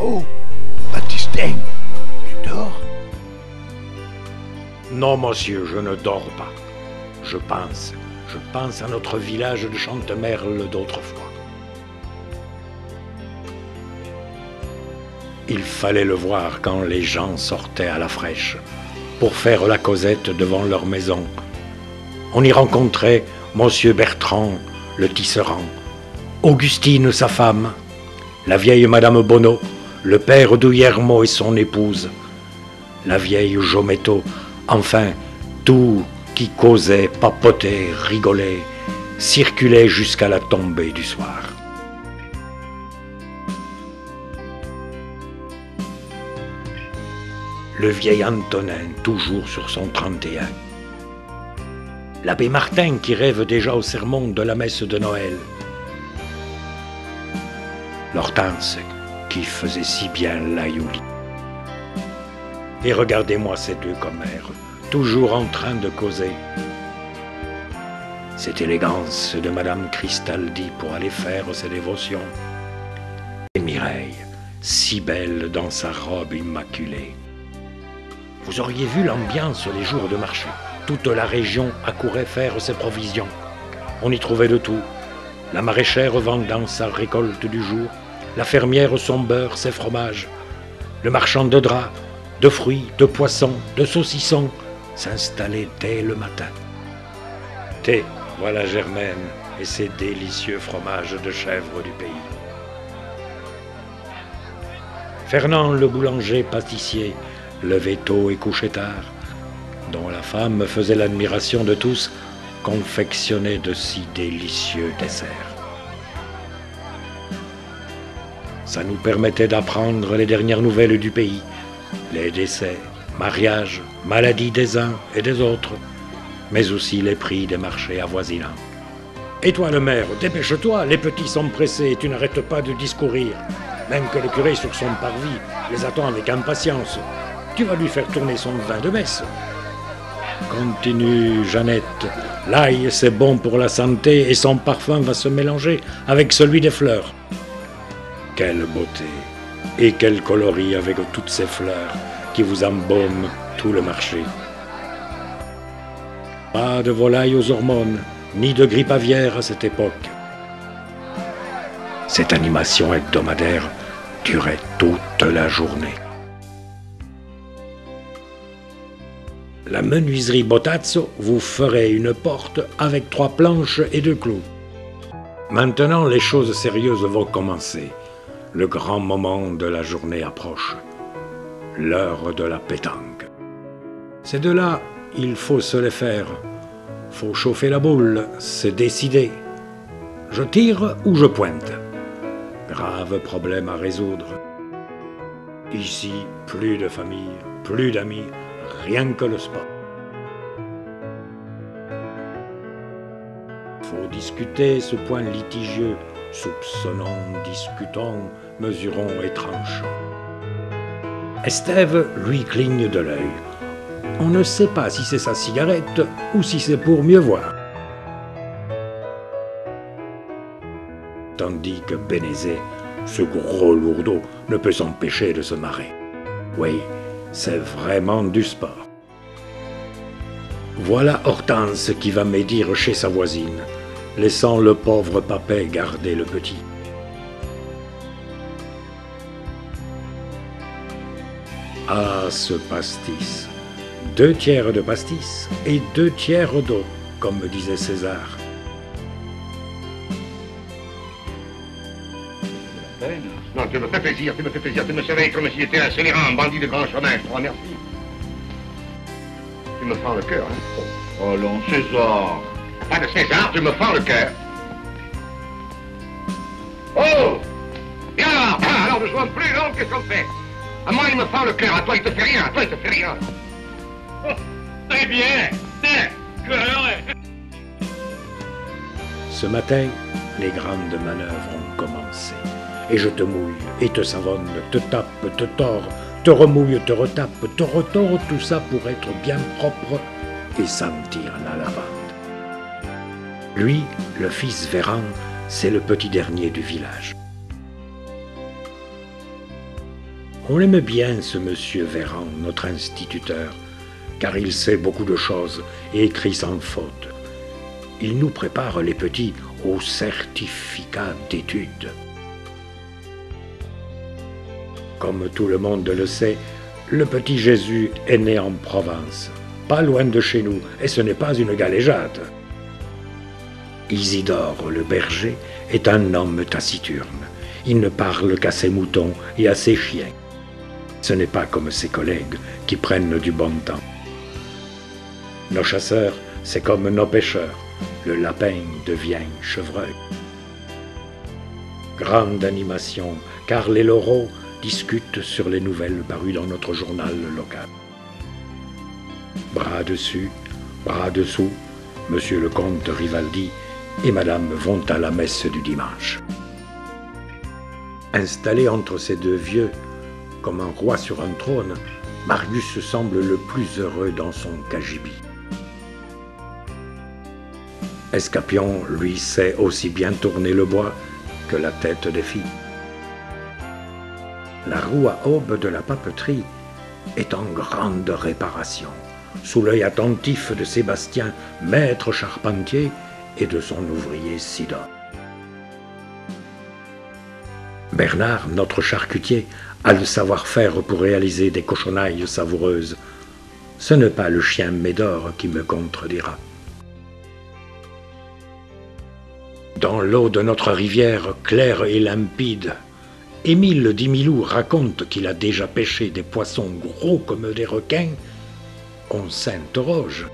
Oh, Baptistin, tu dors? Non, monsieur, je ne dors pas. Je pense à notre village de Chantemerle d'autrefois. Il fallait le voir quand les gens sortaient à la fraîche pour faire la causette devant leur maison. On y rencontrait monsieur Bertrand, le tisserand, Augustine, sa femme, la vieille madame Bonneau, le père de Guillermo et son épouse, la vieille Jometto, enfin, tout qui causait, papotait, rigolait, circulait jusqu'à la tombée du soir. Le vieil Antonin, toujours sur son 31. L'abbé Martin qui rêve déjà au sermon de la messe de Noël. L'Hortense qui faisait si bien l'aïouli. Et regardez-moi ces deux commères, toujours en train de causer. Cette élégance de Madame Cristaldi pour aller faire ses dévotions. Et Mireille, si belle dans sa robe immaculée. Vous auriez vu l'ambiance les jours de marché. Toute la région accourait faire ses provisions. On y trouvait de tout. La maraîchère vendant sa récolte du jour, la fermière son beurre, ses fromages, le marchand de draps, de fruits, de poissons, de saucissons s'installait dès le matin. Thé, voilà Germaine et ses délicieux fromages de chèvre du pays. Fernand le boulanger pâtissier, levé tôt et couché tard, dont la femme faisait l'admiration de tous, confectionnait de si délicieux desserts. Ça nous permettait d'apprendre les dernières nouvelles du pays, les décès, mariages, maladies des uns et des autres, mais aussi les prix des marchés avoisinants. Et toi le maire, dépêche-toi, les petits sont pressés et tu n'arrêtes pas de discourir. Même que le curé sur son parvis les attend avec impatience. Tu vas lui faire tourner son vin de messe. Continue, Jeannette. L'ail, c'est bon pour la santé et son parfum va se mélanger avec celui des fleurs. Quelle beauté et quel coloris avec toutes ces fleurs qui vous embaument tout le marché. Pas de volailles aux hormones, ni de grippe aviaire à cette époque. Cette animation hebdomadaire durait toute la journée. La menuiserie Bottazzo vous ferait une porte avec 3 planches et 2 clous. Maintenant, les choses sérieuses vont commencer. Le grand moment de la journée approche. L'heure de la pétanque. Ces deux-là, il faut se les faire. Faut chauffer la boule, c'est décidé. Je tire ou je pointe. Grave problème à résoudre. Ici, plus de famille, plus d'amis, rien que le sport. Faut discuter ce point litigieux, soupçonnons, discutons, mesurons et tranchons. Estève lui cligne de l'œil. On ne sait pas si c'est sa cigarette ou si c'est pour mieux voir. Tandis que Bénézet, ce gros lourdeau, ne peut s'empêcher de se marrer. Oui, c'est vraiment du sport. Voilà Hortense qui va médire chez sa voisine, laissant le pauvre Papet garder le petit. Ah, ce pastis! 2 tiers de pastis et 2 tiers d'eau, comme disait César. Non, tu me fais plaisir, tu me fais plaisir. Tu me surveilles comme si j'étais un scélérat, un bandit de grand chemin. Je te remercie. Tu me fends le cœur, hein. Oh non, César. Pas de César, tu me fends le cœur. Oh! Et alors ne jouons plus, non? Qu'est-ce qu'on fait? À moi, il me fend le cœur. À toi, il te fait rien. À toi, il te fait rien. Oh, très bien. Tiens, cœur. Ce matin, les grandes manœuvres ont commencé. Et je te mouille, et te savonne, te tape, te tord, te remouille, te retape, te retord, tout ça pour être bien propre et sentir la lavande. Lui, le fils Véran, c'est le petit dernier du village. On aime bien ce monsieur Véran, notre instituteur, car il sait beaucoup de choses et écrit sans faute. Il nous prépare les petits au certificat d'études. Comme tout le monde le sait, le petit Jésus est né en Provence, pas loin de chez nous, et ce n'est pas une galéjade. Isidore le berger est un homme taciturne. Il ne parle qu'à ses moutons et à ses chiens. Ce n'est pas comme ses collègues qui prennent du bon temps. Nos chasseurs, c'est comme nos pêcheurs. Le lapin devient chevreuil. Grande animation, car les Laureaux discutent sur les nouvelles parues dans notre journal local. Bras dessus, bras dessous, monsieur le comte Rivaldi et madame vont à la messe du dimanche. Installé entre ces deux vieux, comme un roi sur un trône, Marius semble le plus heureux dans son cagibi. Escapion, lui, sait aussi bien tourner le bois que la tête des filles. La roue à aube de la papeterie est en grande réparation, sous l'œil attentif de Sébastien, maître charpentier, et de son ouvrier Sidon. Bernard, notre charcutier, a le savoir-faire pour réaliser des cochonailles savoureuses. Ce n'est pas le chien Médor qui me contredira. Dans l'eau de notre rivière claire et limpide, Émile Dimilou raconte qu'il a déjà pêché des poissons gros comme des requins. On s'interroge.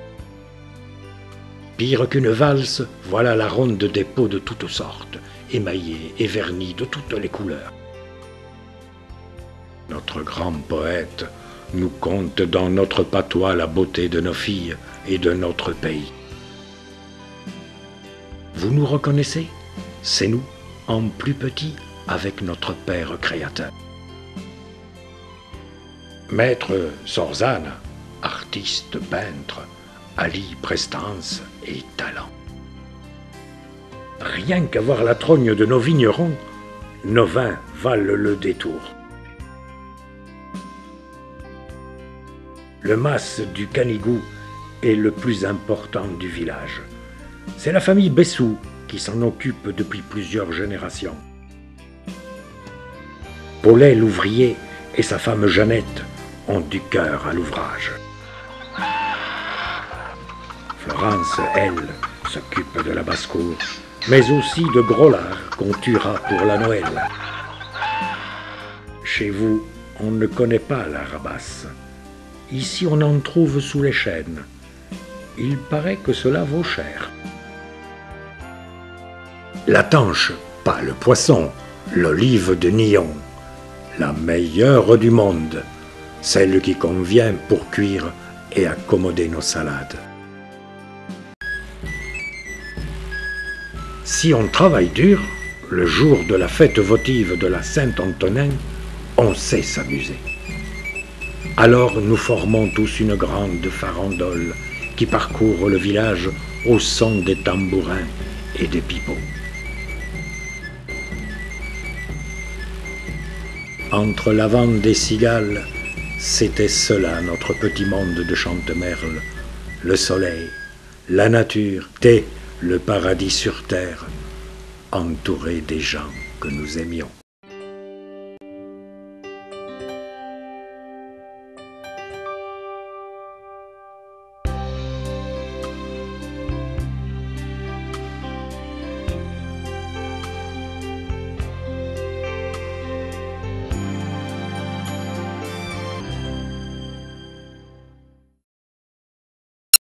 Pire qu'une valse, voilà la ronde des pots de toutes sortes, émaillés et vernis de toutes les couleurs. Notre grand poète nous conte dans notre patois la beauté de nos filles et de notre pays. Vous nous reconnaissez? C'est nous, en plus petit, avec notre Père créateur. Maître Sorzane, artiste peintre, allie prestance et talent. Rien qu'à voir la trogne de nos vignerons, nos vins valent le détour. Le mas du Canigou est le plus important du village. C'est la famille Bessou qui s'en occupe depuis plusieurs générations. Paulet l'ouvrier et sa femme Jeannette ont du cœur à l'ouvrage. Florence, elle, s'occupe de la basse-cour, mais aussi de gros lards qu'on tuera pour la Noël. Chez vous, on ne connaît pas la rabasse. Ici, on en trouve sous les chênes. Il paraît que cela vaut cher. La tanche, pas le poisson, l'olive de Nyon, la meilleure du monde, celle qui convient pour cuire et accommoder nos salades. Si on travaille dur, le jour de la fête votive de la Saint-Antonin, on sait s'amuser. Alors nous formons tous une grande farandole qui parcourt le village au son des tambourins et des pipeaux. Entre la vente des cigales, c'était cela notre petit monde de Chantemerle, le soleil, la nature, le paradis sur terre, entouré des gens que nous aimions.